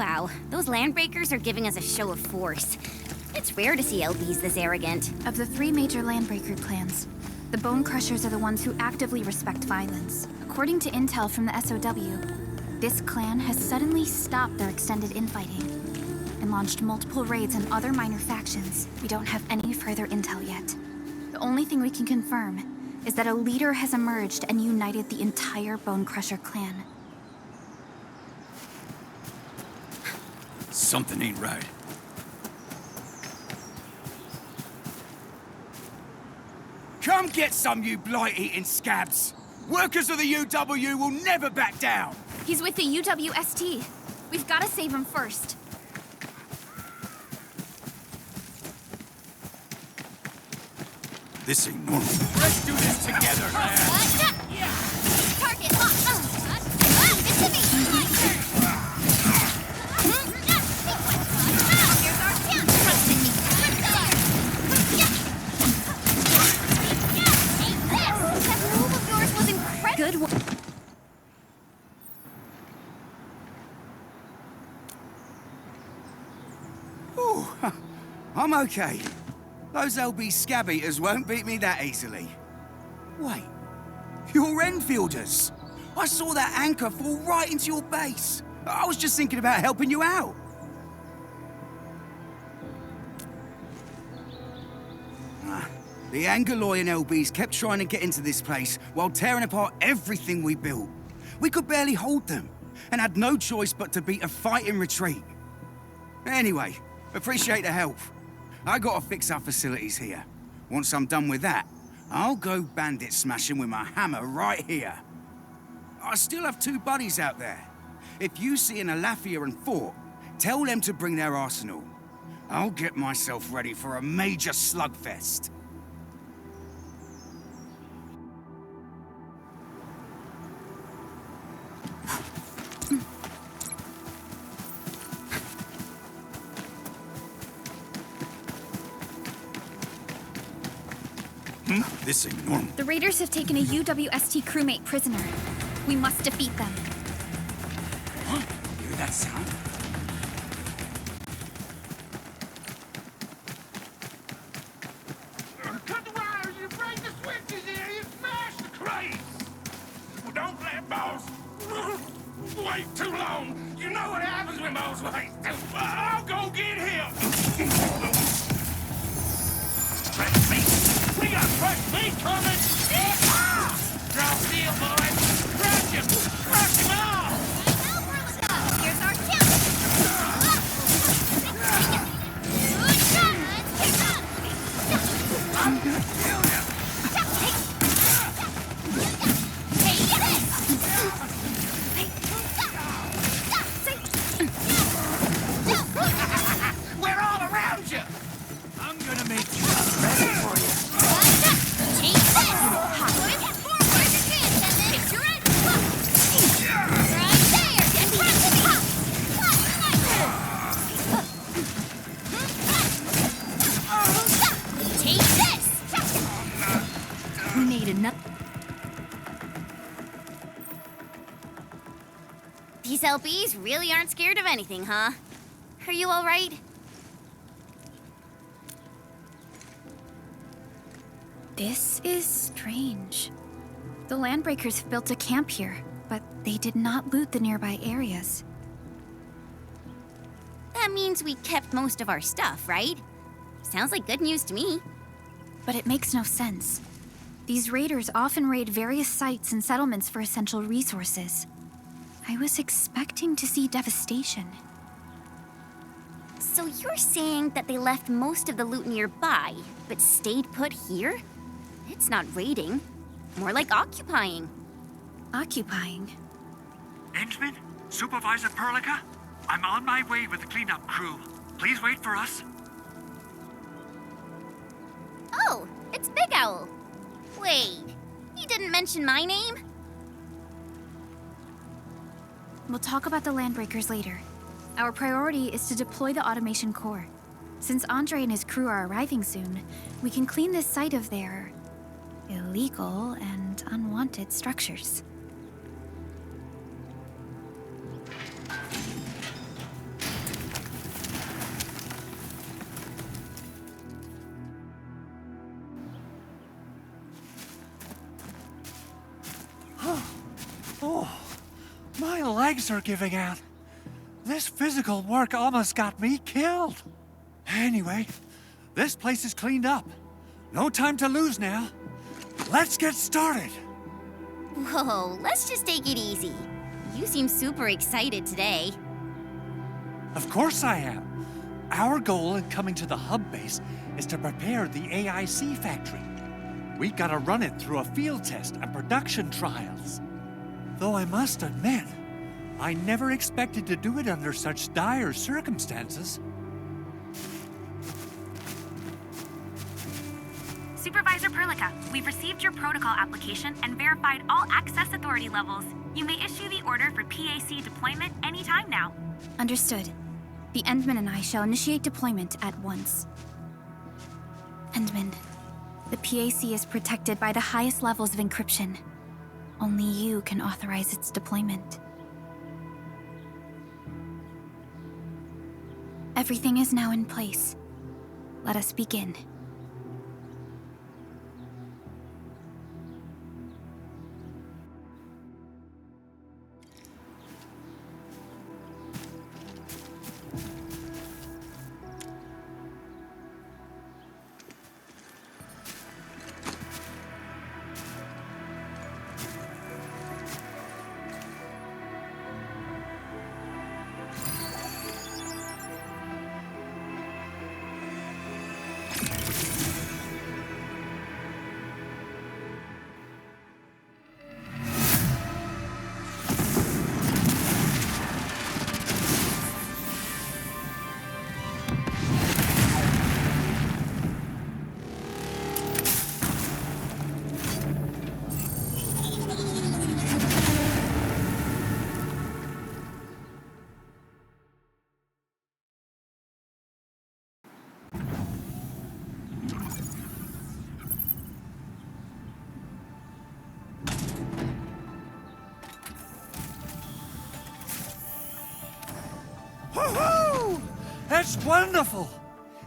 Wow, those landbreakers are giving us a show of force. It's rare to see LBs this arrogant. Of the 3 major landbreaker clans, the Bone Crushers are the ones who actively respect violence. According to intel from the SOW, this clan has suddenly stopped their extended infighting and launched multiple raids on other minor factions. We don't have any further intel yet. The only thing we can confirm is that a leader has emerged and united the entire Bone Crusher clan. Something ain't right. Come get some, you blight-eating scabs! Workers of the UW will never back down! He's with the UWST. We've got to save him first. This ain't normal. Let's do this together, man! Target locked! It's to me! Here's our chance! Trust in me! That move of yours was incredible! Good work. Ooh, I'm okay. Those LB scab eaters won't beat me that easily. Wait, you're Enfielders! I saw that anchor fall right into your base. I was just thinking about helping you out. The Angaloy and LBs kept trying to get into this place while tearing apart everything we built. We could barely hold them, and had no choice but to beat a fighting retreat. Anyway, appreciate the help. I gotta fix our facilities here. Once I'm done with that, I'll go bandit smashing with my hammer right here. I still have 2 buddies out there. If you see an Alafia and Fort, tell them to bring their arsenal. I'll get myself ready for a major slugfest. This ain't normal. The raiders have taken a UWST crewmate prisoner. We must defeat them. Huh? You hear that sound? Cut the wires, you break the switches here, you smash the crates! Well, don't let boss wait too long. You know what happens when boss waits. I'll go get him! Fresh meat! We got fresh meat coming! Drop steel, boys! Crush him! Crush him all! Here's our chance! I'm gonna kill him! We're all around you! I'm gonna make you ready for you. Take this! Forward! Forward! Picture it! Right there! In front of me! Take this! We made enough. These LBs really aren't scared of anything, huh? Are you all right? This is strange. The Landbreakers have built a camp here, but they did not loot the nearby areas. That means we kept most of our stuff, right? Sounds like good news to me. But it makes no sense. These raiders often raid various sites and settlements for essential resources. I was expecting to see devastation. So you're saying that they left most of the loot nearby, but stayed put here? It's not raiding. More like occupying. Occupying? Engman? Supervisor Perlica? I'm on my way with the cleanup crew. Please wait for us. Oh, it's Big Owl. Wait, you didn't mention my name? We'll talk about the Landbreakers later. Our priority is to deploy the automation core. Since Andre and his crew are arriving soon, we can clean this site of their illegal and unwanted structures. legs are giving out. This physical work almost got me killed. Anyway, this place is cleaned up. No time to lose now. Let's get started. Whoa, let's just take it easy. You seem super excited today. Of course I am. Our goal in coming to the hub base is to prepare the AIC factory. We gotta run it through a field test and production trials. Though I must admit, I never expected to do it under such dire circumstances. Supervisor Perlica, we've received your protocol application and verified all access authority levels. You may issue the order for PAC deployment anytime now. Understood. The Endman and I shall initiate deployment at once. Endman, the PAC is protected by the highest levels of encryption. Only you can authorize its deployment. Everything is now in place. Let us begin. Woohoo! It's wonderful!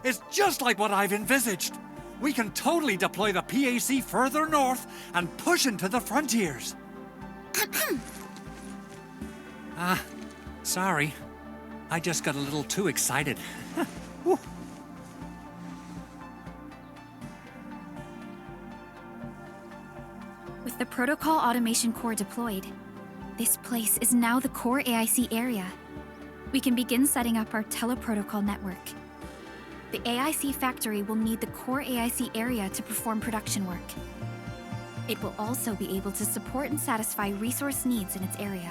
It's just like what I've envisaged. We can totally deploy the PAC further north and push into the frontiers. Sorry. I just got a little too excited. With the Protocol Automation Core deployed, this place is now the core AIC area. We can begin setting up our teleprotocol network. The AIC factory will need the core AIC area to perform production work. It will also be able to support and satisfy resource needs in its area.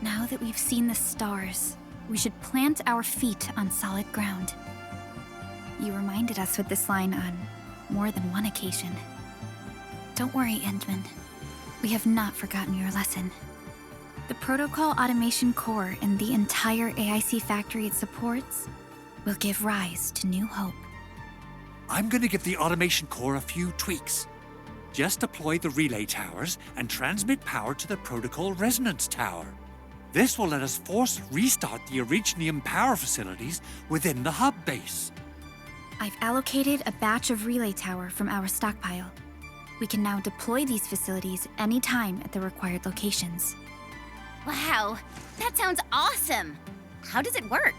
Now that we've seen the stars, we should plant our feet on solid ground. You reminded us with this line on more than one occasion. Don't worry, Endman. We have not forgotten your lesson. The Protocol Automation Core and the entire AIC factory it supports will give rise to new hope. I'm gonna give the Automation Core a few tweaks. Just deploy the relay towers and transmit power to the Protocol Resonance Tower. This will let us force restart the Originium power facilities within the hub base. I've allocated a batch of relay tower from our stockpile. We can now deploy these facilities anytime at the required locations. Wow, that sounds awesome. How does it work?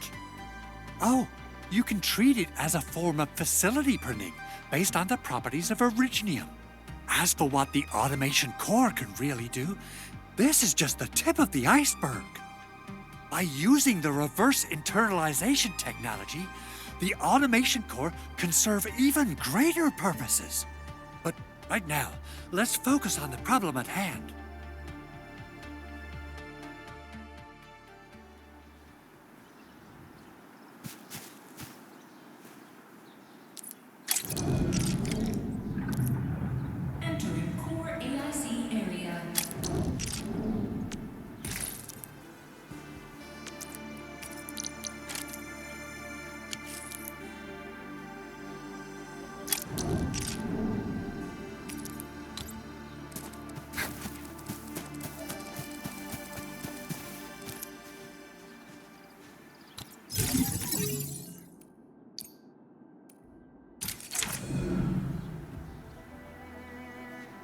Oh, you can treat it as a form of facility printing based on the properties of Originium. As for what the Automation Core can really do, this is just the tip of the iceberg. By using the reverse internalization technology, the Automation Core can serve even greater purposes. But right now, let's focus on the problem at hand. Entering core AIC area.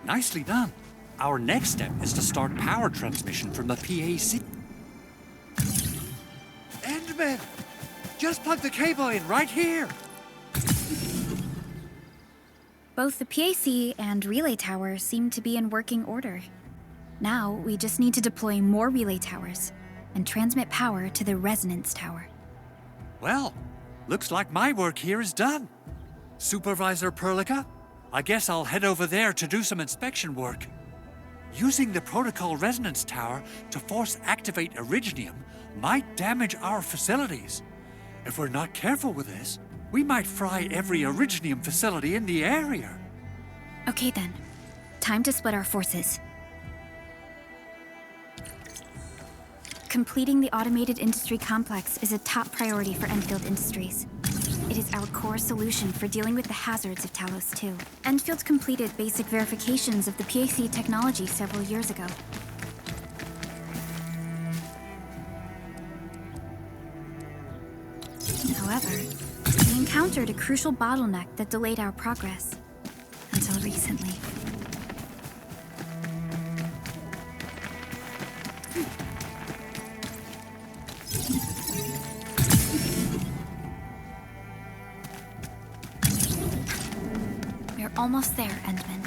Nicely done. Our next step is to start power transmission from the PAC. Endman! Just plug the cable in right here! Both the PAC and relay tower seem to be in working order. Now, we just need to deploy more relay towers and transmit power to the resonance tower. Well, looks like my work here is done. Supervisor Perlica, I guess I'll head over there to do some inspection work. Using the protocol resonance tower to force activate Originium might damage our facilities. If we're not careful with this, we might fry every Originium facility in the area. Okay then, time to split our forces. Completing the automated industry complex is a top priority for Enfield Industries. It is our core solution for dealing with the hazards of Talos 2. Enfield completed basic verifications of the PAC technology several years ago. However, we encountered a crucial bottleneck that delayed our progress. Until recently. We're almost there, Endman.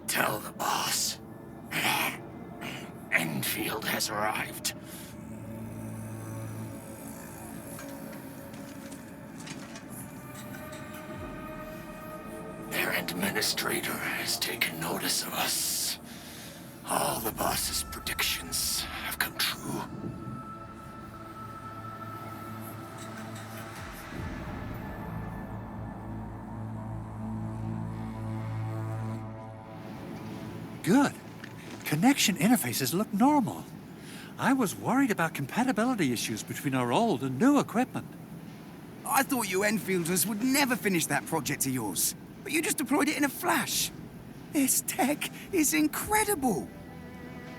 Tell the boss. Enfield has arrived. Their administrator has taken notice of us. All the boss's predictions have come true. Good. Connection interfaces look normal. I was worried about compatibility issues between our old and new equipment. I thought you Enfielders would never finish that project of yours, but you just deployed it in a flash. This tech is incredible.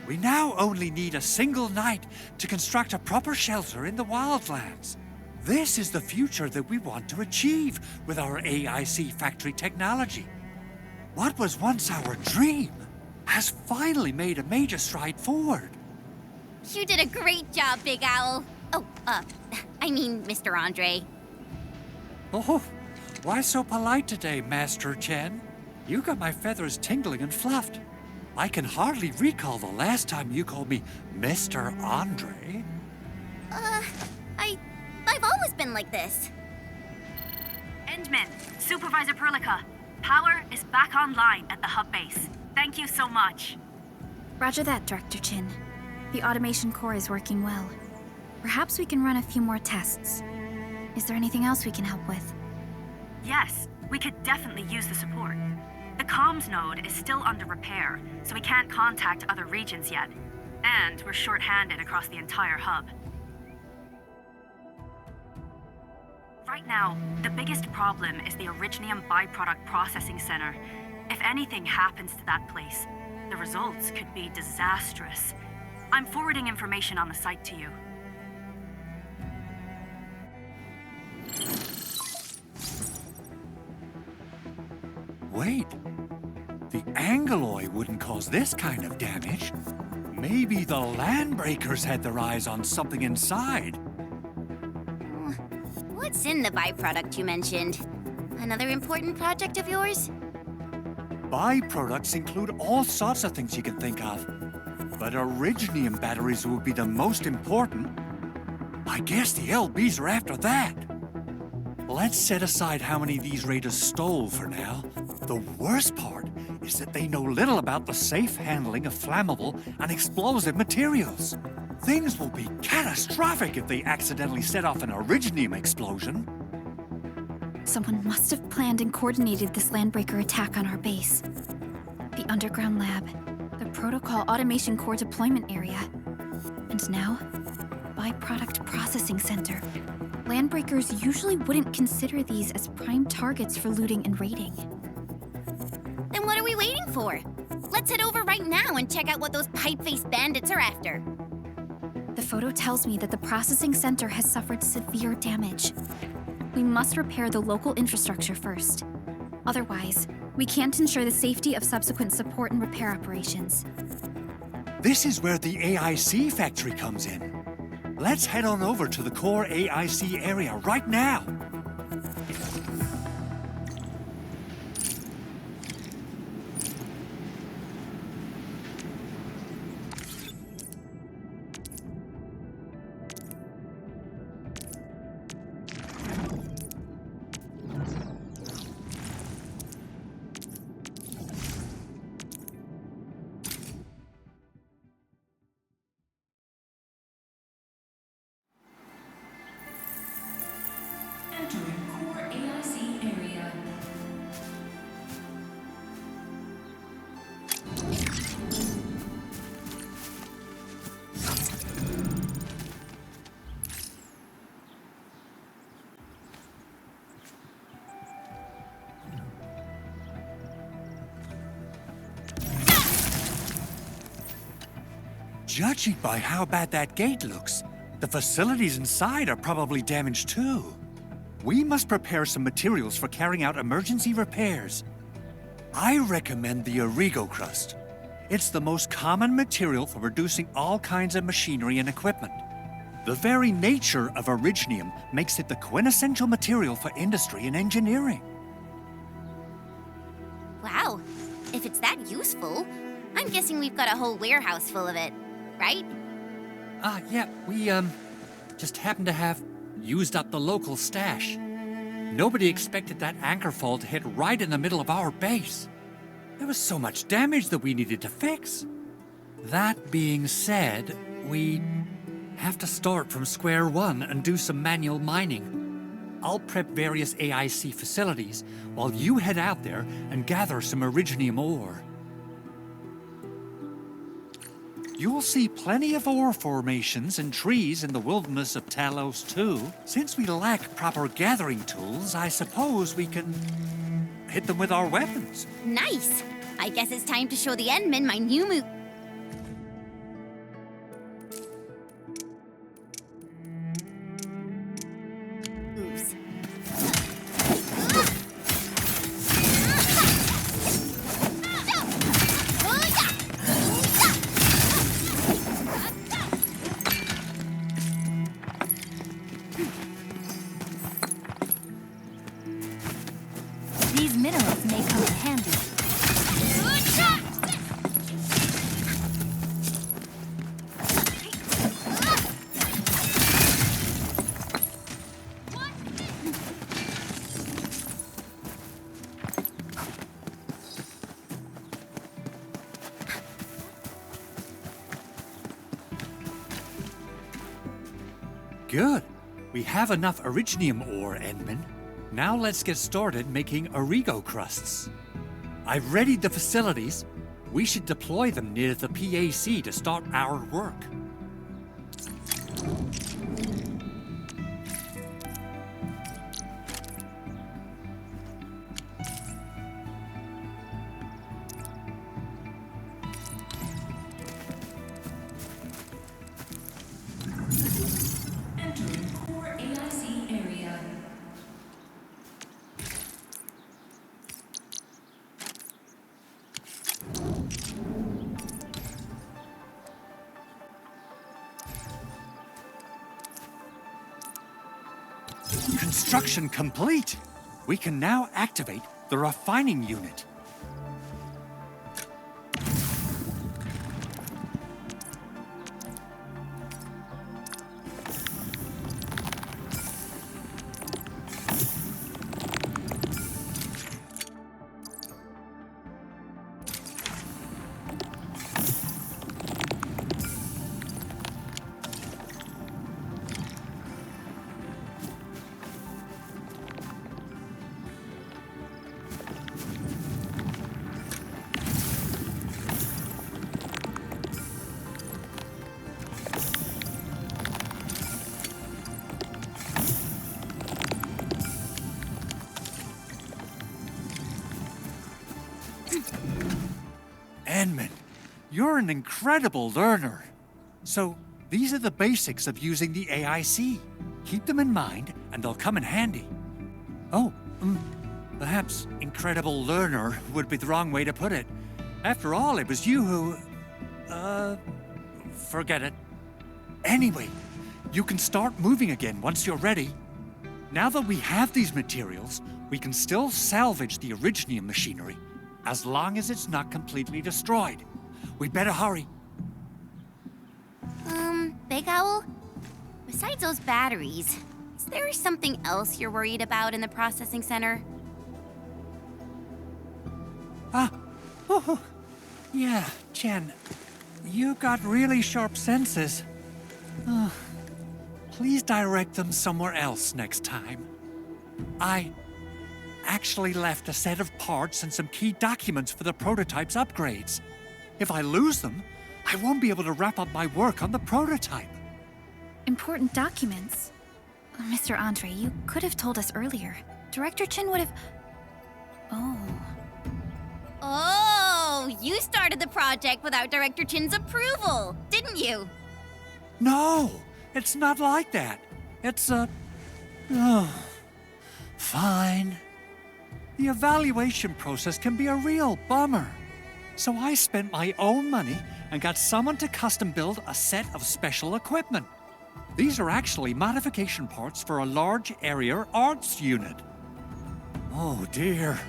We now only need a single night to construct a proper shelter in the wildlands. This is the future that we want to achieve with our AIC factory technology. What was once our dream has finally made a major stride forward. You did a great job, Big Owl. Oh, I mean, Mr. Andre. Oh, why so polite today, Master Chen? You got my feathers tingling and fluffed. I can hardly recall the last time you called me Mr. Andre. I've always been like this. Endman, Supervisor Perlica, power is back online at the hub base. Thank you so much. Roger that, Director Chin. The automation core is working well. Perhaps we can run a few more tests. Is there anything else we can help with? Yes, we could definitely use the support. The comms node is still under repair, so we can't contact other regions yet. And we're short-handed across the entire hub. Right now, the biggest problem is the Originium byproduct processing center. If anything happens to that place, the results could be disastrous. I'm forwarding information on the site to you. Wait, the Angeloy wouldn't cause this kind of damage. Maybe the Landbreakers had their eyes on something inside. What's in the byproduct you mentioned? Another important project of yours? Byproducts include all sorts of things you can think of. But Originium batteries will be the most important. I guess the LBs are after that. Let's set aside how many these raiders stole for now. The worst part is that they know little about the safe handling of flammable and explosive materials. Things will be catastrophic if they accidentally set off an Originium explosion. Someone must have planned and coordinated this landbreaker attack on our base. The underground lab, the protocol automation core deployment area, and now, byproduct processing center. Landbreakers usually wouldn't consider these as prime targets for looting and raiding. Then what are we waiting for? Let's head over right now and check out what those pipe-faced bandits are after. The photo tells me that the processing center has suffered severe damage. We must repair the local infrastructure first. Otherwise, we can't ensure the safety of subsequent support and repair operations. This is where the AIC factory comes in. Let's head on over to the core AIC area right now. Entering core AIC area. Judging by how bad that gate looks, the facilities inside are probably damaged too. We must prepare some materials for carrying out emergency repairs. I recommend the Origo crust. It's the most common material for producing all kinds of machinery and equipment. The very nature of Originium makes it the quintessential material for industry and engineering. Wow, if it's that useful, I'm guessing we've got a whole warehouse full of it, right? Yeah, we, just happen to have used up the local stash. Nobody expected that anchor fall to hit right in the middle of our base. There was so much damage that we needed to fix. That being said, we have to start from square one and do some manual mining. I'll prep various AIC facilities while you head out there and gather some Originium ore. You'll see plenty of ore formations and trees in the wilderness of Talos too. Since we lack proper gathering tools, I suppose we can hit them with our weapons. Nice! I guess it's time to show the Endmen my new move. Oops. These minerals may come in handy. Good. We have enough Originium ore, Endman. Now let's get started making Origo crusts. I've readied the facilities. We should deploy them near the PAC to start our work. Entering core AIC area. Construction complete. We can now activate the refining unit. Edmund, you're an incredible learner. So, these are the basics of using the AIC. Keep them in mind, and they'll come in handy. Oh, perhaps incredible learner would be the wrong way to put it. After all, it was you who... forget it. Anyway, you can start moving again once you're ready. Now that we have these materials, we can still salvage the Originium machinery, as long as it's not completely destroyed. We better hurry. Big Owl? Besides those batteries, is there something else you're worried about in the processing center? Yeah, Jen. You got really sharp senses. Please direct them somewhere else next time. I actually left a set of parts and some key documents for the prototype's upgrades. If I lose them, I won't be able to wrap up my work on the prototype. Important documents? Mr. Andre, you could have told us earlier. Director Chin would have... Oh, you started the project without Director Chin's approval, didn't you? No, it's not like that. It's fine. The evaluation process can be a real bummer. So I spent my own money and got someone to custom build a set of special equipment. These are actually modification parts for a large area arts unit. Oh dear.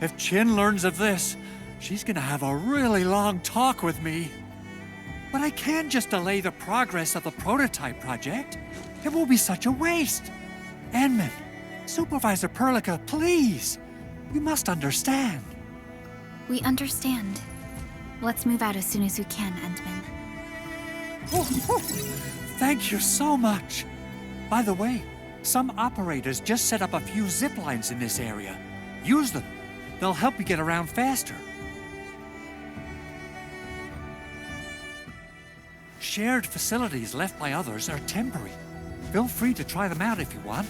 If Chin learns of this, she's gonna have a really long talk with me. But I can't just delay the progress of the prototype project. It will be such a waste. Edmund, Supervisor Perlica, please. You must understand. We understand. Let's move out as soon as we can, Endman. Thank you so much. By the way, some operators just set up a few zip lines in this area. Use them. They'll help you get around faster. Shared facilities left by others are temporary. Feel free to try them out if you want.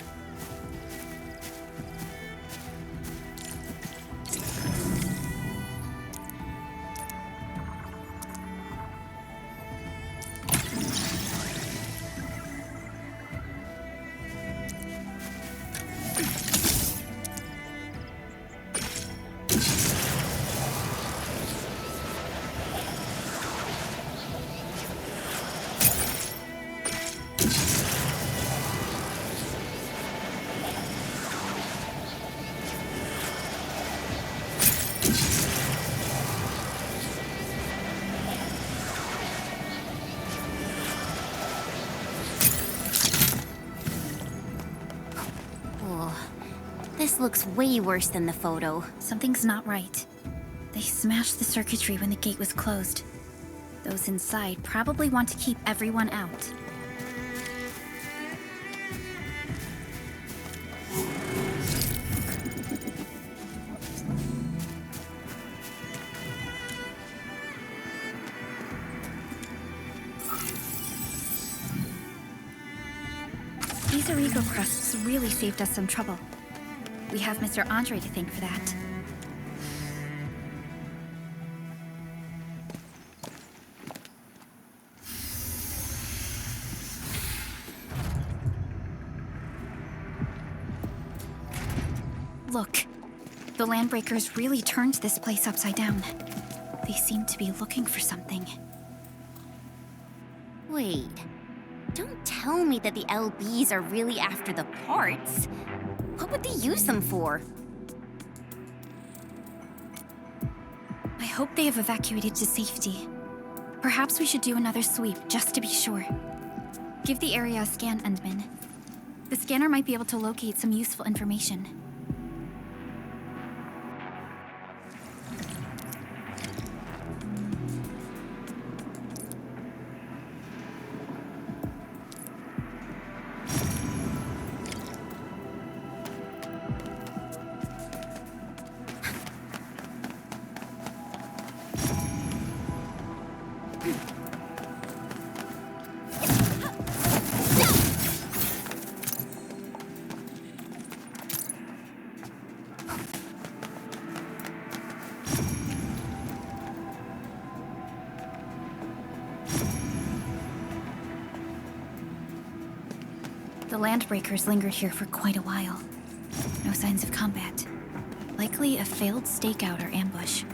This looks way worse than the photo. Something's not right. They smashed the circuitry when the gate was closed. Those inside probably want to keep everyone out. These Origo crusts really saved us some trouble. We have Mr. Andre to thank for that. Look, the Landbreakers really turned this place upside down. They seem to be looking for something. Wait, don't tell me that the LBs are really after the parts. What would they use them for? I hope they have evacuated to safety. Perhaps we should do another sweep, just to be sure. Give the area a scan, Endman. The scanner might be able to locate some useful information. landbreakers lingered here for quite a while. No signs of combat. Likely a failed stakeout or ambush.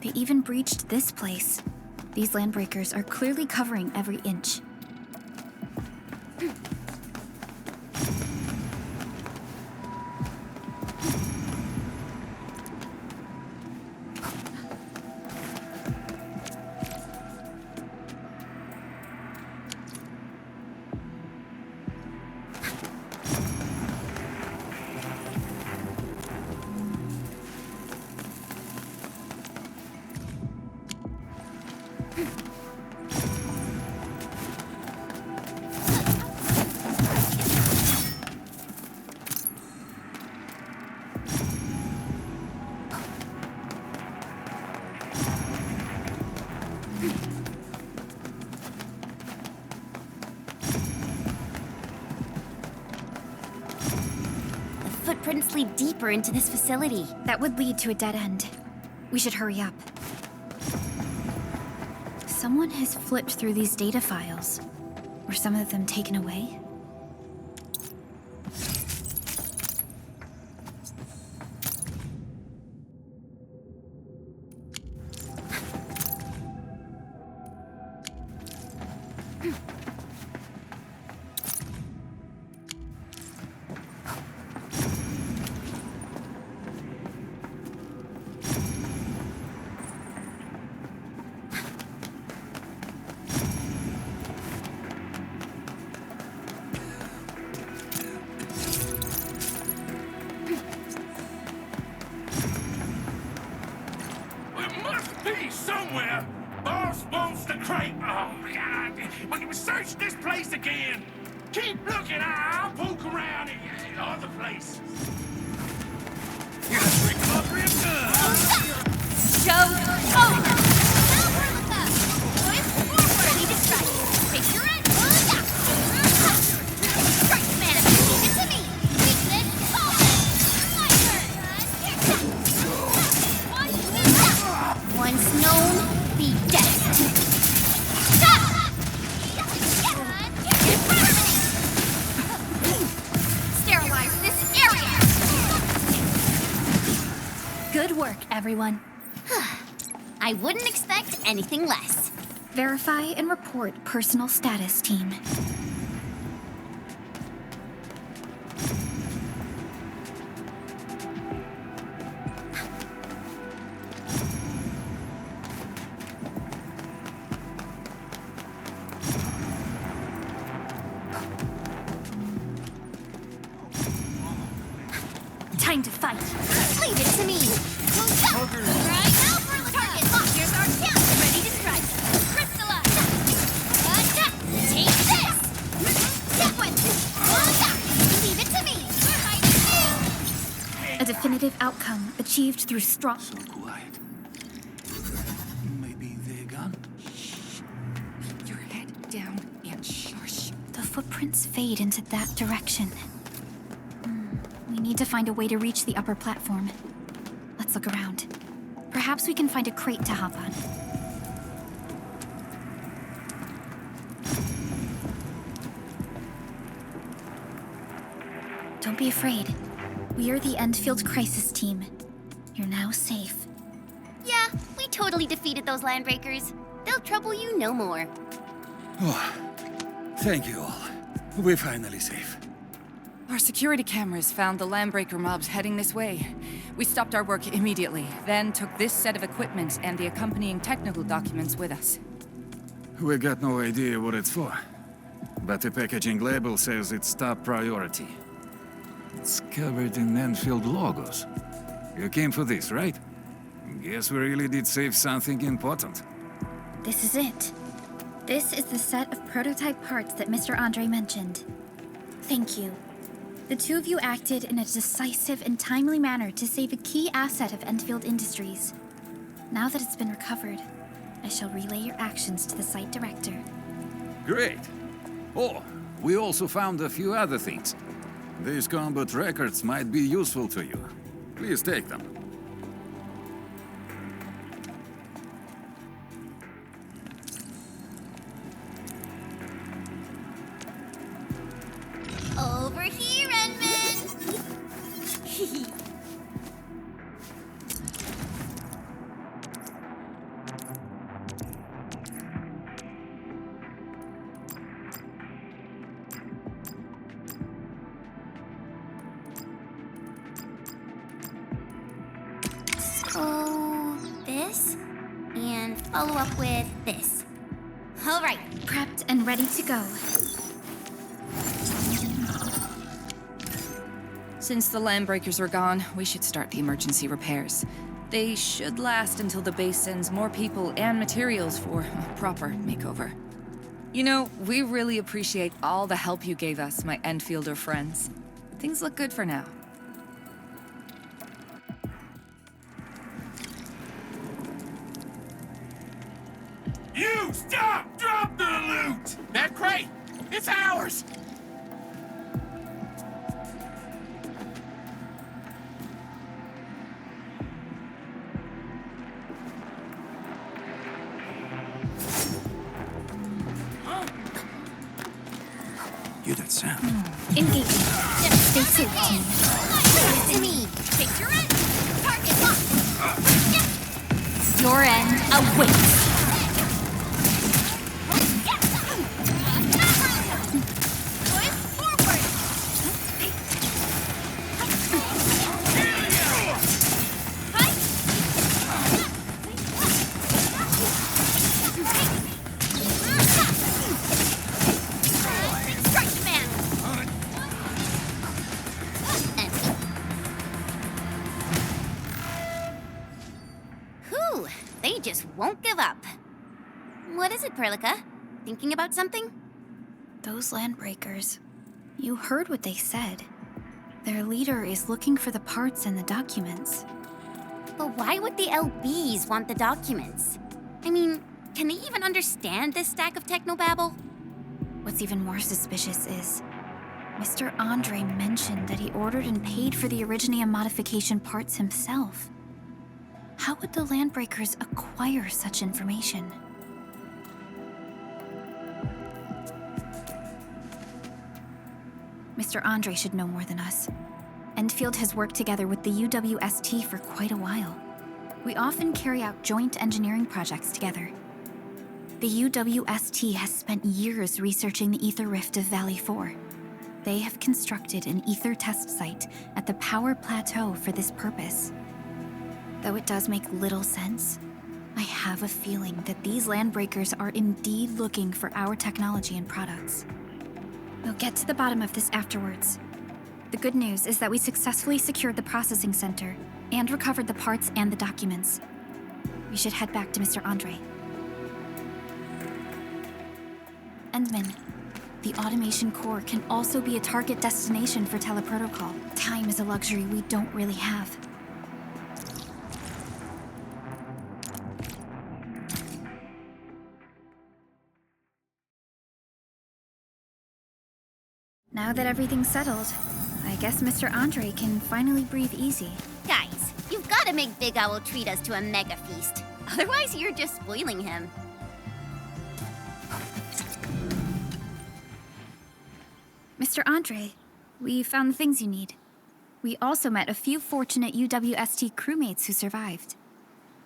They even breached this place. These landbreakers are clearly covering every inch. Footprints lead deeper into this facility. That would lead to a dead end. We should hurry up. Someone has flipped through these data files. Were some of them taken away? Somewhere, boss wants the crate. Oh, God. We can search this place again. Keep looking. I'll poke around in other places. Show over! Ready to strike. Take your end. Strike man, leave it to me. Weakness, once known, be dead. Sterilize this area. Good work, everyone. I wouldn't expect anything less. Verify and report personal status, team. Time to fight. Leave it to me. Right now for the target. Here's our chance. Ready to strike. Crystallize. Take this. Get with. Leave it to me. A definitive outcome achieved through strong... So quiet. Maybe they're gone? Keep your head down and shush. The footprints fade into that direction. We need to find a way to reach the upper platform. Let's look around. Perhaps we can find a crate to hop on. Don't be afraid. We are the Endfield crisis team. You're now safe. Yeah, we totally defeated those landbreakers. They'll trouble you no more. Oh, thank you all. We're finally safe. Our security cameras found the landbreaker mobs heading this way. We stopped our work immediately, then took this set of equipment and the accompanying technical documents with us. We got no idea what it's for. But the packaging label says it's top priority. It's covered in Endfield logos. You came for this, right? Guess we really did save something important. This is it. This is the set of prototype parts that Mr. Andre mentioned. Thank you. The two of you acted in a decisive and timely manner to save a key asset of Endfield Industries. Now that it's been recovered, I shall relay your actions to the site director. Great. Oh, we also found a few other things. These combat records might be useful to you. Please take them. Over here, Enman! So, this, and follow up with this. All right. Prepped and ready to go. Since the landbreakers are gone, we should start the emergency repairs. They should last until the base sends more people and materials for a proper makeover. You know, we really appreciate all the help you gave us, my Endfielder friends. Things look good for now. You stop! Drop the loot! That crate! It's ours! Hear that sound? Engaging. Stay safe, team. Leave it to me. Picture it. Target locked. Your end awaits. They just won't give up. What is it, Perlica? Thinking about something? Those landbreakers. You heard what they said. Their leader is looking for the parts and the documents. But why would the LBs want the documents? I mean, can they even understand this stack of technobabble? What's even more suspicious is Mr. Andre mentioned that he ordered and paid for the Originium modification parts himself. How would the landbreakers acquire such information? Mr. Andre should know more than us. Endfield has worked together with the UWST for quite a while. We often carry out joint engineering projects together. The UWST has spent years researching the ether rift of Valley 4. They have constructed an ether test site at the Power Plateau for this purpose. Though it does make little sense, I have a feeling that these landbreakers are indeed looking for our technology and products. We'll get to the bottom of this afterwards. The good news is that we successfully secured the processing center and recovered the parts and the documents. We should head back to Mr. Andre. Endman, the automation core can also be a target destination for teleprotocol. Time is a luxury we don't really have. Now that everything's settled, I guess Mr. Andre can finally breathe easy. Guys, you've got to make Big Owl treat us to a mega feast. Otherwise, you're just spoiling him. Mr. Andre, we found the things you need. We also met a few fortunate UWST crewmates who survived.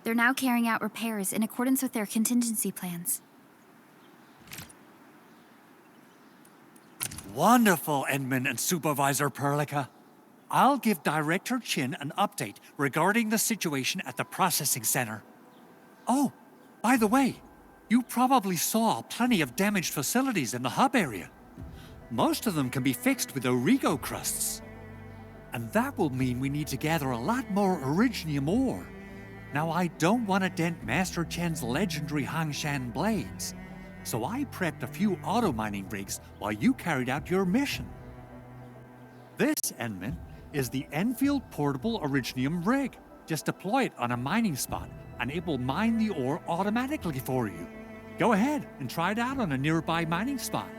They're now carrying out repairs in accordance with their contingency plans. Wonderful, Edmund and Supervisor Perlica. I'll give Director Chin an update regarding the situation at the processing center. Oh, by the way, you probably saw plenty of damaged facilities in the hub area. Most of them can be fixed with Origo crusts. And that will mean we need to gather a lot more Originium ore. Now, I don't want to dent Master Chen's legendary Hangshan blades, so I prepped a few auto-mining rigs while you carried out your mission. This, Enman, is the Endfield Portable Originium rig. Just deploy it on a mining spot, and it will mine the ore automatically for you. Go ahead and try it out on a nearby mining spot.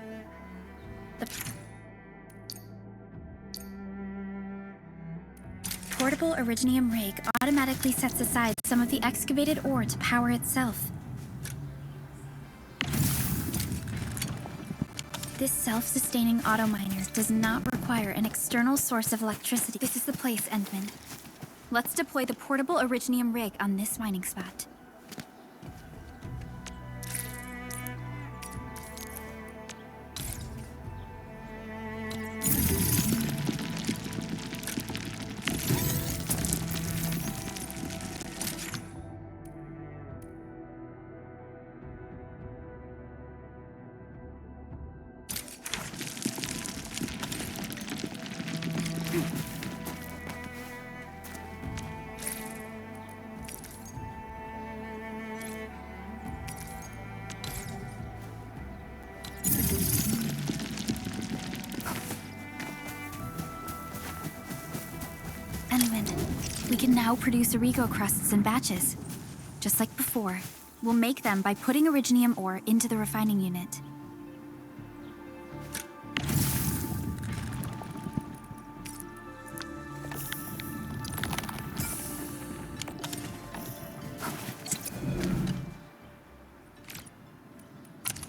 Portable Originium rig automatically sets aside some of the excavated ore to power itself. This self-sustaining auto miner does not require an external source of electricity. This is the place, Endman. Let's deploy the portable Originium rig on this mining spot. We can now produce Origo crusts in batches. Just like before, we'll make them by putting Originium ore into the refining unit.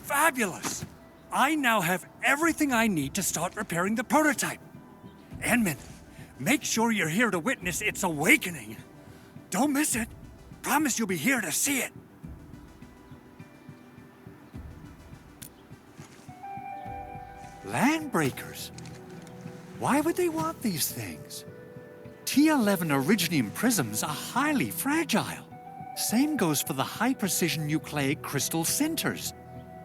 Fabulous! I now have everything I need to start repairing the prototype. Enman, make sure you're here to witness its awakening. Don't miss it. Promise you'll be here to see it. Landbreakers? Why would they want these things? T11 Originium prisms are highly fragile. Same goes for the high-precision nucleic crystal centers.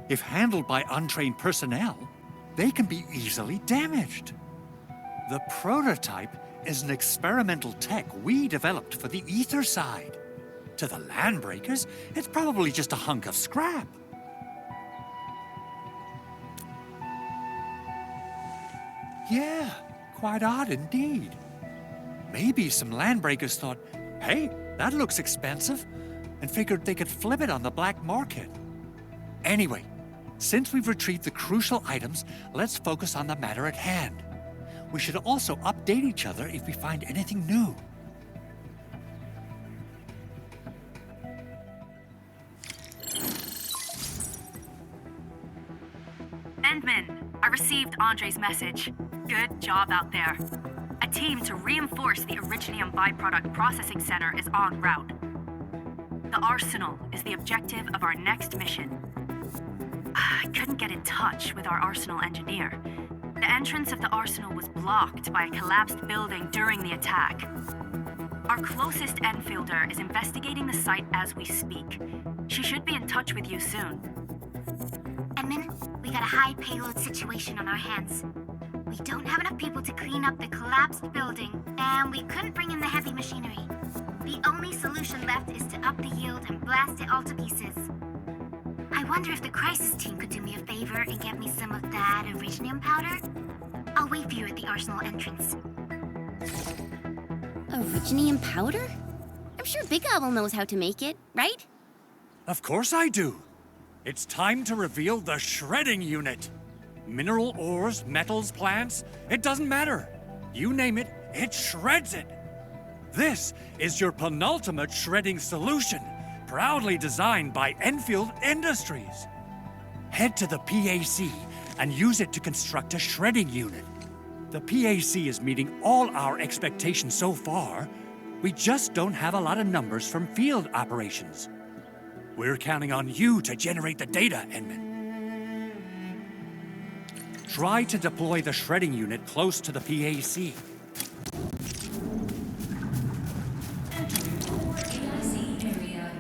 If handled by untrained personnel, they can be easily damaged. The prototype is an experimental tech we developed for the ether side. To the Landbreakers, it's probably just a hunk of scrap. Yeah, quite odd indeed. Maybe some Landbreakers thought, hey, that looks expensive, and figured they could flip it on the black market. Anyway, since we've retrieved the crucial items, let's focus on the matter at hand. We should also update each other if we find anything new. Endman, I received Andre's message. Good job out there. A team to reinforce the Originium byproduct processing center is en route. The arsenal is the objective of our next mission. I couldn't get in touch with our arsenal engineer. The entrance of the arsenal was blocked by a collapsed building during the attack. Our closest Enfielder is investigating the site as we speak. She should be in touch with you soon. Edmund, we got a high payload situation on our hands. We don't have enough people to clean up the collapsed building, and we couldn't bring in the heavy machinery. The only solution left is to up the yield and blast it all to pieces. I wonder if the crisis team could do me a favor and get me some of that Originium powder? I'll wait for you at the arsenal entrance. Originium powder? I'm sure Big Owl knows how to make it, right? Of course I do. It's time to reveal the shredding unit. Mineral ores, metals, plants, it doesn't matter. You name it, it shreds it. This is your penultimate shredding solution, proudly designed by Enfield Industries. Head to the PAC and use it to construct a shredding unit. The PAC is meeting all our expectations so far. We just don't have a lot of numbers from field operations. We're counting on you to generate the data, Enman. Try to deploy the shredding unit close to the PAC. Entering core AIC area.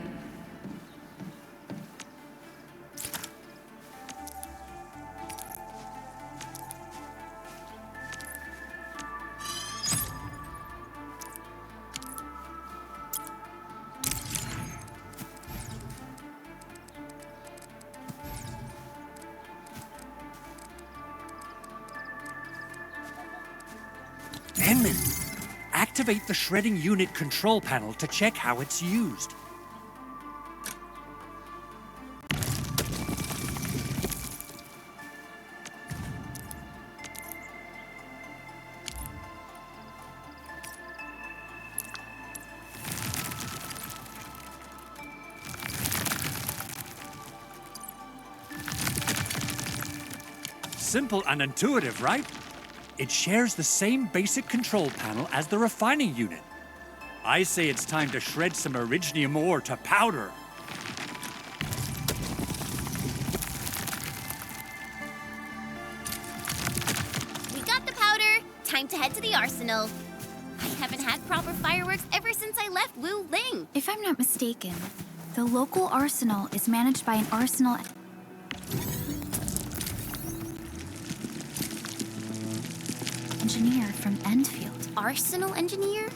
Denman, activate the shredding unit control panel to check how it's used. Simple and intuitive, right? It shares the same basic control panel as the refining unit. I say it's time to shred some Originium ore to powder. We got the powder. Time to head to the arsenal. I haven't had proper fireworks ever since I left Wu Ling. If I'm not mistaken, the local arsenal is managed by an arsenal engineer from Endfield. Arsenal engineer?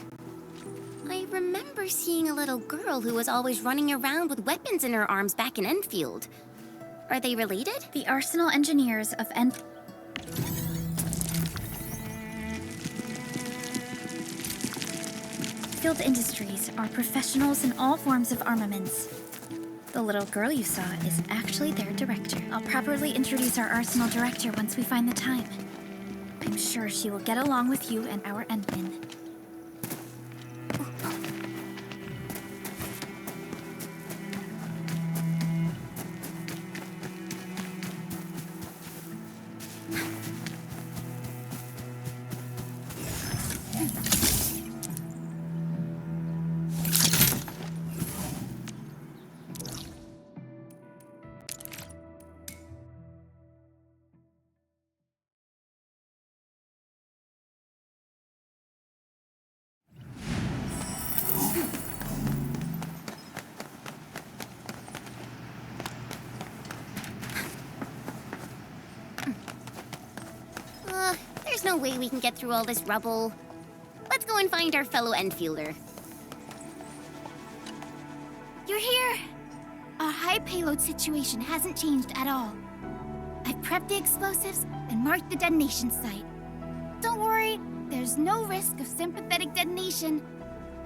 I remember seeing a little girl who was always running around with weapons in her arms back in Enfield. Are they related? The arsenal engineers of Enfield Industries are professionals in all forms of armaments. The little girl you saw is actually their director. I'll properly introduce our arsenal director once we find the time. I'm sure she will get along with you and our admin. There's no way we can get through all this rubble. Let's go and find our fellow Enfielder. You're here! Our high payload situation hasn't changed at all. I've prepped the explosives and marked the detonation site. Don't worry, there's no risk of sympathetic detonation.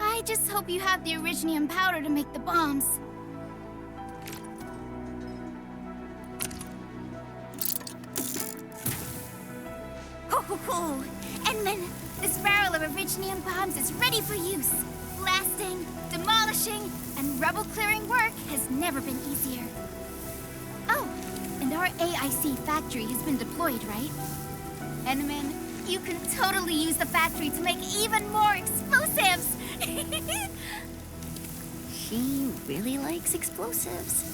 I just hope you have the Originium powder to make the bombs. Ho! Edmund, this barrel of Originium bombs is ready for use. Blasting, demolishing, and rubble-clearing work has never been easier. Oh, and our AIC factory has been deployed, right? Edmund, you can totally use the factory to make even more explosives! She really likes explosives.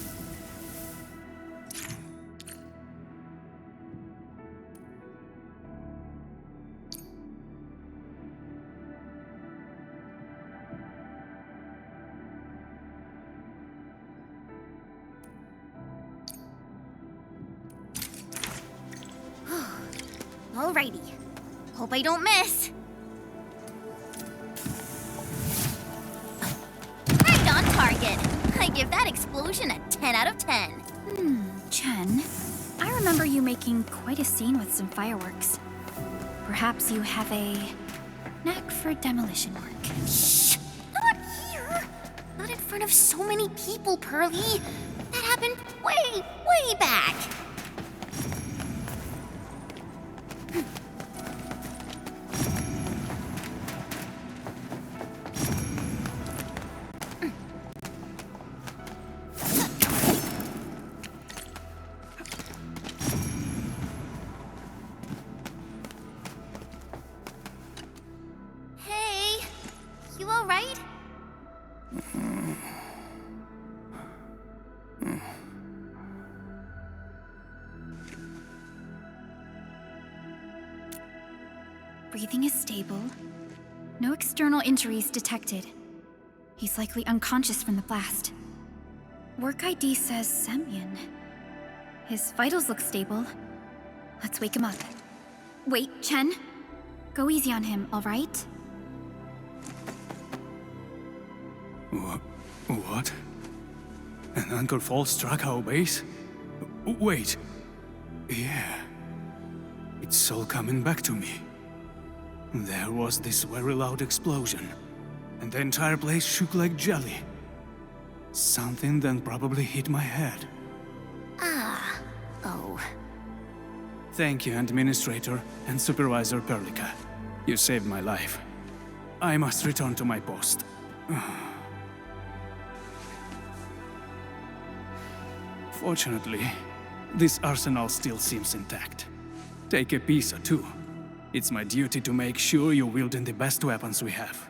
Alrighty. Hope I don't miss. Right on target. I give that explosion a 10 out of 10. Chen, I remember you making quite a scene with some fireworks. Perhaps you have a knack for demolition work. Shh! Not here! Not in front of so many people, Pearly. That happened way back. Hey, you all right? Breathing is stable. No external injuries detected. He's likely unconscious from the blast. Work ID says Semyon. His vitals look stable. Let's wake him up. Wait, Chen. Go easy on him, all right? What? An Anchor Fall struck our base? Wait. Yeah. It's all coming back to me. There was this very loud explosion, and the entire place shook like jelly. Something then probably hit my head. Ah. Oh. Thank you, Administrator and Supervisor Perlica. You saved my life. I must return to my post. Fortunately, this arsenal still seems intact. Take a piece or two. It's my duty to make sure you're wielding the best weapons we have.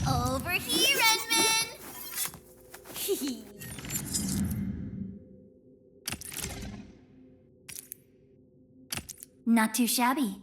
Over here, Edmund! Not too shabby.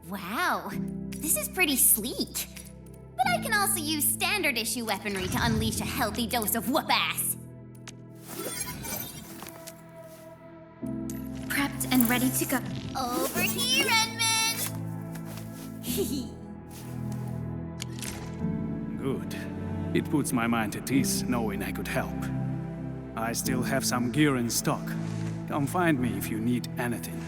Wow, this is pretty sleek. But I can also use standard issue weaponry to unleash a healthy dose of whoop-ass. Prepped and ready to go. Over here, Edmund! Good. It puts my mind at ease knowing I could help. I still have some gear in stock. Come find me if you need anything.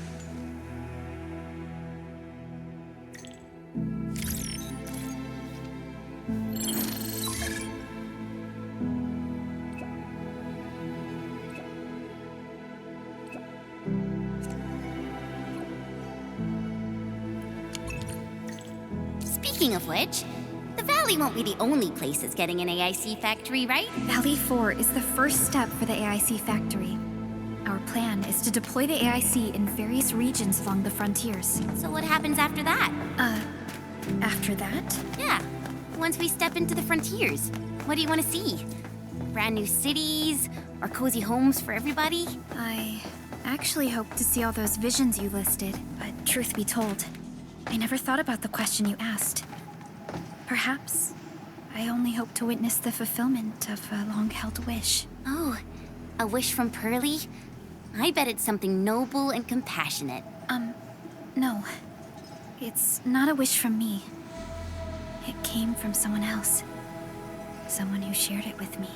Speaking of which, the Valley won't be the only place that's getting an AIC factory, right? Valley 4 is the first step for the AIC factory. Our plan is to deploy the AIC in various regions along the frontiers. So what happens after that? After that? Yeah, once we step into the frontiers. What do you want to see? Brand new cities? Or cozy homes for everybody? I actually hope to see all those visions you listed, but truth be told, I never thought about the question you asked. Perhaps I only hope to witness the fulfillment of a long-held wish. Oh, a wish from Pearly? I bet it's something noble and compassionate. No. It's not a wish from me. It came from someone else. Someone who shared it with me.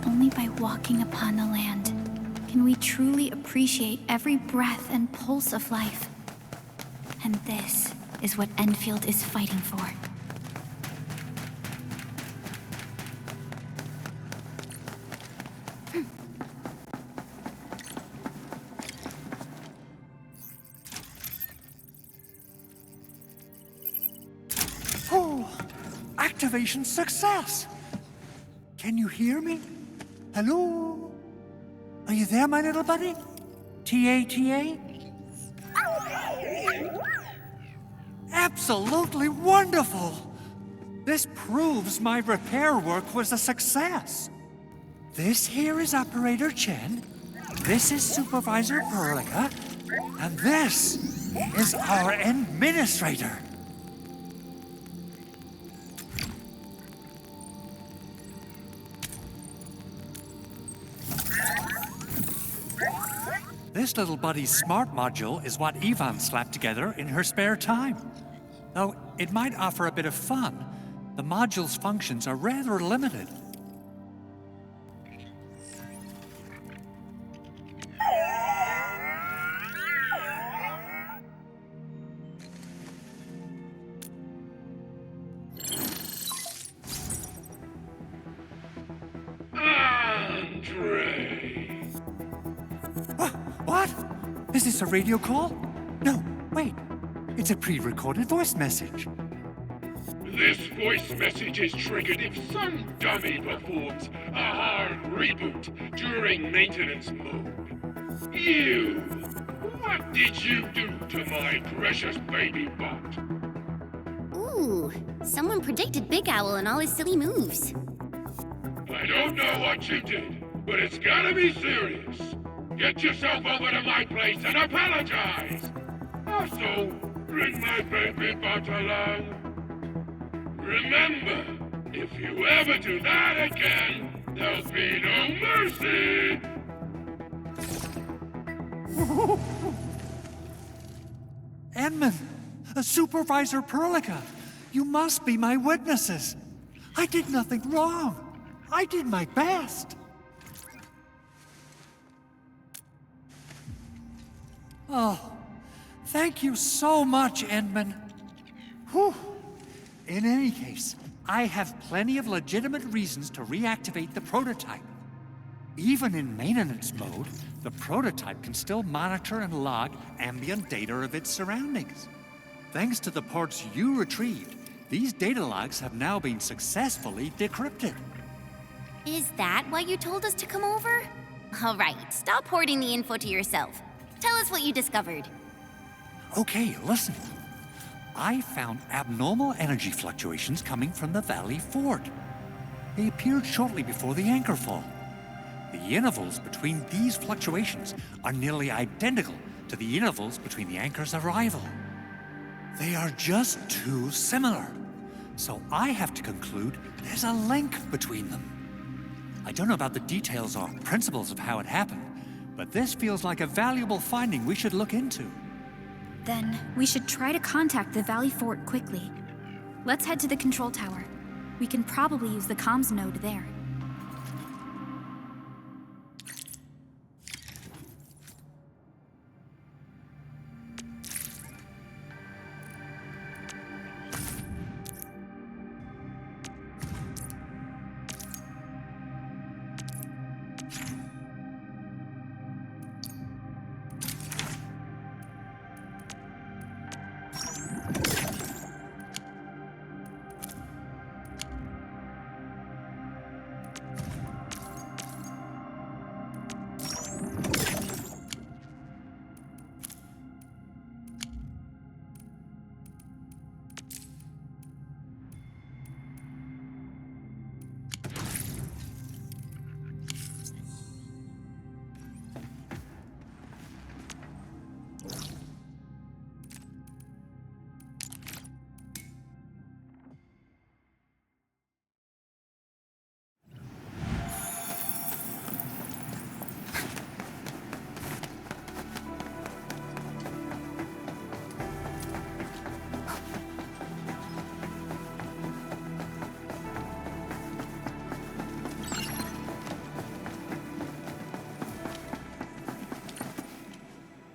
Only by walking upon the land can we truly appreciate every breath and pulse of life. And this is what Endfield is fighting for. Oh, activation success! Can you hear me? Hello? Are you there, my little buddy? TA? Absolutely wonderful! This proves my repair work was a success. This here is Operator Chen, this is Supervisor Perlica, and this is our Administrator. This little buddy's smart module is what Ivan slapped together in her spare time. Though it might offer a bit of fun, the module's functions are rather limited. What? Is this a radio call? No, wait. It's a pre-recorded voice message. This voice message is triggered if some dummy performs a hard reboot during maintenance mode. You! What did you do to my precious baby bot? Ooh, someone predicted Big Owl and all his silly moves. I don't know what you did, but it's gotta be serious. Get yourself over to my place and apologize! Also, bring my baby bot along. Remember, if you ever do that again, there'll be no mercy! Edmund, Supervisor Perlica, you must be my witnesses. I did nothing wrong. I did my best. Oh, thank you so much, Edmund. Whew. In any case, I have plenty of legitimate reasons to reactivate the prototype. Even in maintenance mode, the prototype can still monitor and log ambient data of its surroundings. Thanks to the parts you retrieved, these data logs have now been successfully decrypted. Is that why you told us to come over? All right, stop hoarding the info to yourself. Tell us what you discovered. Okay, listen. I found abnormal energy fluctuations coming from the Valley Fort. They appeared shortly before the anchor fall. The intervals between these fluctuations are nearly identical to the intervals between the anchor's arrival. They are just too similar. So I have to conclude there's a link between them. I don't know about the details or principles of how it happened, but this feels like a valuable finding we should look into. Then we should try to contact the Valley Fort quickly. Let's head to the control tower. We can probably use the comms node there.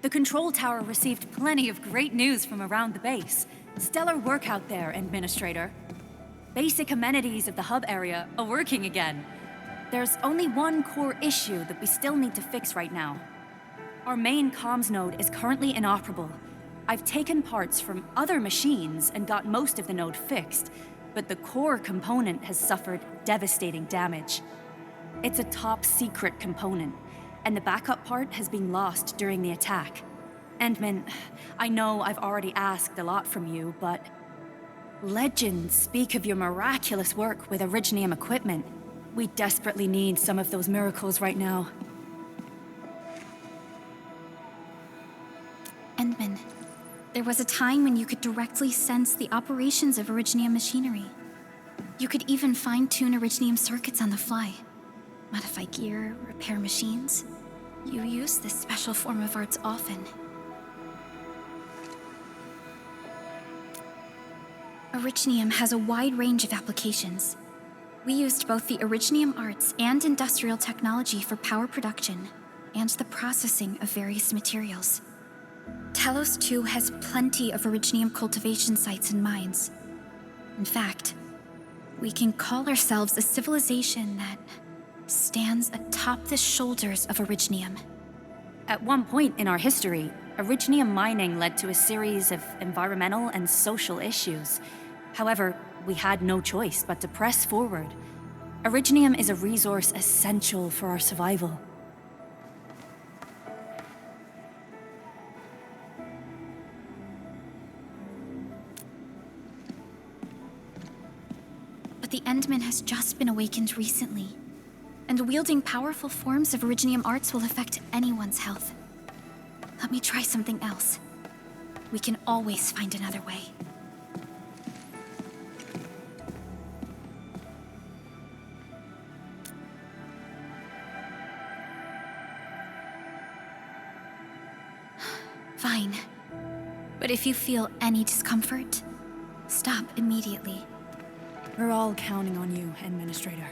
The control tower received plenty of great news from around the base. Stellar work out there, Administrator. Basic amenities of the hub area are working again. There's only one core issue that we still need to fix right now. Our main comms node is currently inoperable. I've taken parts from other machines and got most of the node fixed, but the core component has suffered devastating damage. It's a top-secret component, and the backup part has been lost during the attack. Endman, I know I've already asked a lot from you, but legends speak of your miraculous work with Originium equipment. We desperately need some of those miracles right now. Endman, there was a time when you could directly sense the operations of Originium machinery. You could even fine-tune Originium circuits on the fly, modify gear, repair machines. You use this special form of arts often. Originium has a wide range of applications. We used both the Originium arts and industrial technology for power production and the processing of various materials. Talos 2 has plenty of Originium cultivation sites and mines. In fact, we can call ourselves a civilization that stands atop the shoulders of Originium. At one point in our history, Originium mining led to a series of environmental and social issues. However, we had no choice but to press forward. Originium is a resource essential for our survival. But the Endman has just been awakened recently, and wielding powerful forms of Originium arts will affect anyone's health. Let me try something else. We can always find another way. Fine. But if you feel any discomfort, stop immediately. We're all counting on you, Administrator.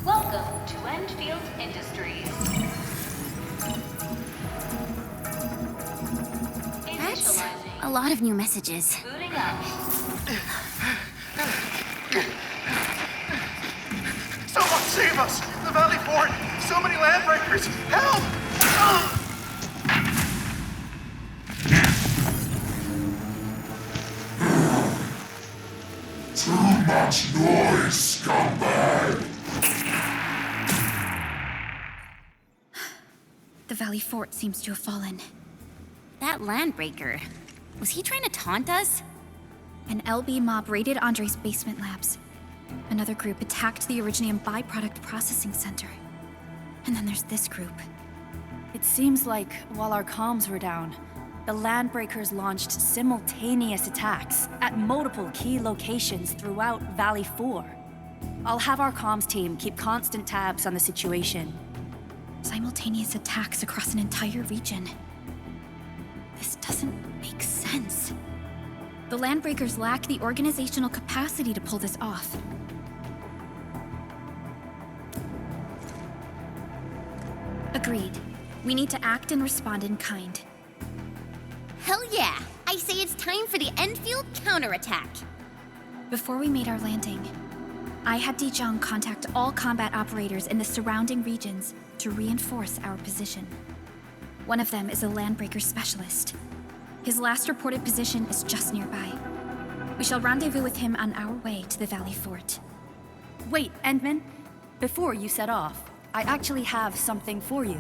Welcome to Endfield Industries. That's a lot of new messages. Booting up. Someone save us! The Valley Fort! So many landbreakers! Help! Too much noise, scumbag! The Valley Fort seems to have fallen. That landbreaker, was he trying to taunt us? An LB mob raided Andre's basement labs. Another group attacked the Originium byproduct processing center. And then there's this group. It seems like while our comms were down, the Landbreakers launched simultaneous attacks at multiple key locations throughout Valley 4. I'll have our comms team keep constant tabs on the situation. Simultaneous attacks across an entire region. This doesn't make sense. The Landbreakers lack the organizational capacity to pull this off. Agreed. We need to act and respond in kind. Hell yeah! I say it's time for the Endfield counterattack. Before we made our landing, I had Dijong contact all combat operators in the surrounding regions to reinforce our position. One of them is a Landbreaker specialist. His last reported position is just nearby. We shall rendezvous with him on our way to the Valley Fort. Wait, Endman. Before you set off, I actually have something for you.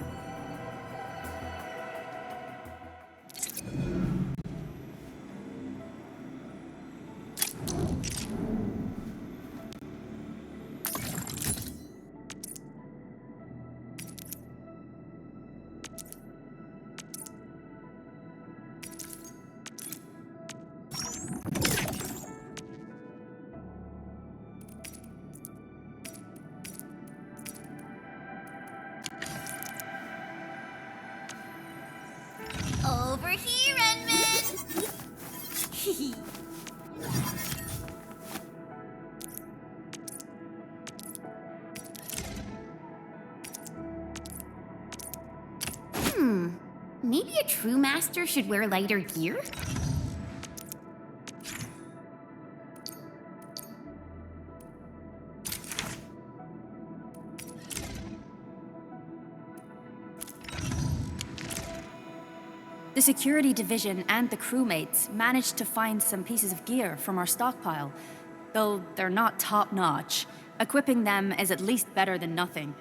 Over here, Edmund! Maybe a true master should wear lighter gear? The security division and the crewmates managed to find some pieces of gear from our stockpile. Though they're not top-notch, equipping them is at least better than nothing.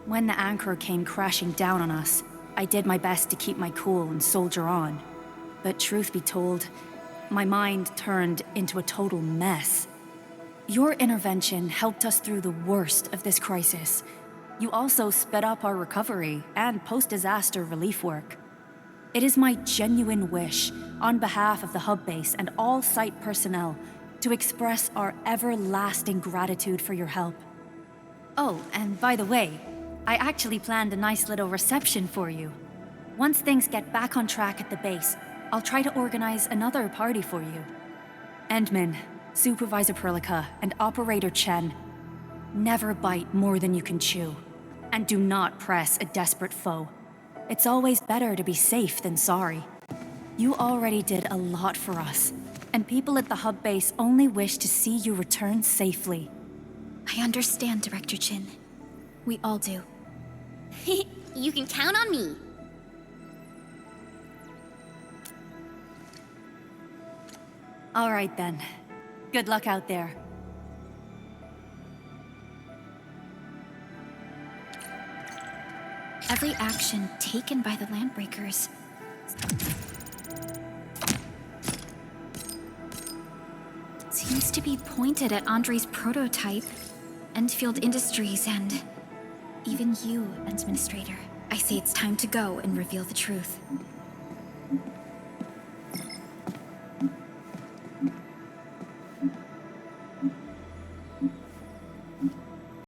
When the anchor came crashing down on us, I did my best to keep my cool and soldier on. But truth be told, my mind turned into a total mess. Your intervention helped us through the worst of this crisis. You also sped up our recovery and post-disaster relief work. It is my genuine wish, on behalf of the hub base and all site personnel, to express our everlasting gratitude for your help. Oh, and by the way, I actually planned a nice little reception for you. Once things get back on track at the base, I'll try to organize another party for you. Endman, Supervisor Perlica, and Operator Chen, never bite more than you can chew. And do not press a desperate foe. It's always better to be safe than sorry. You already did a lot for us, and people at the hub base only wish to see you return safely. I understand, Director Chin. We all do. You can count on me. All right then. Good luck out there. Every action taken by the Landbreakers seems to be pointed at Andre's prototype, Endfield Industries, and even you, Administrator. I say it's time to go and reveal the truth.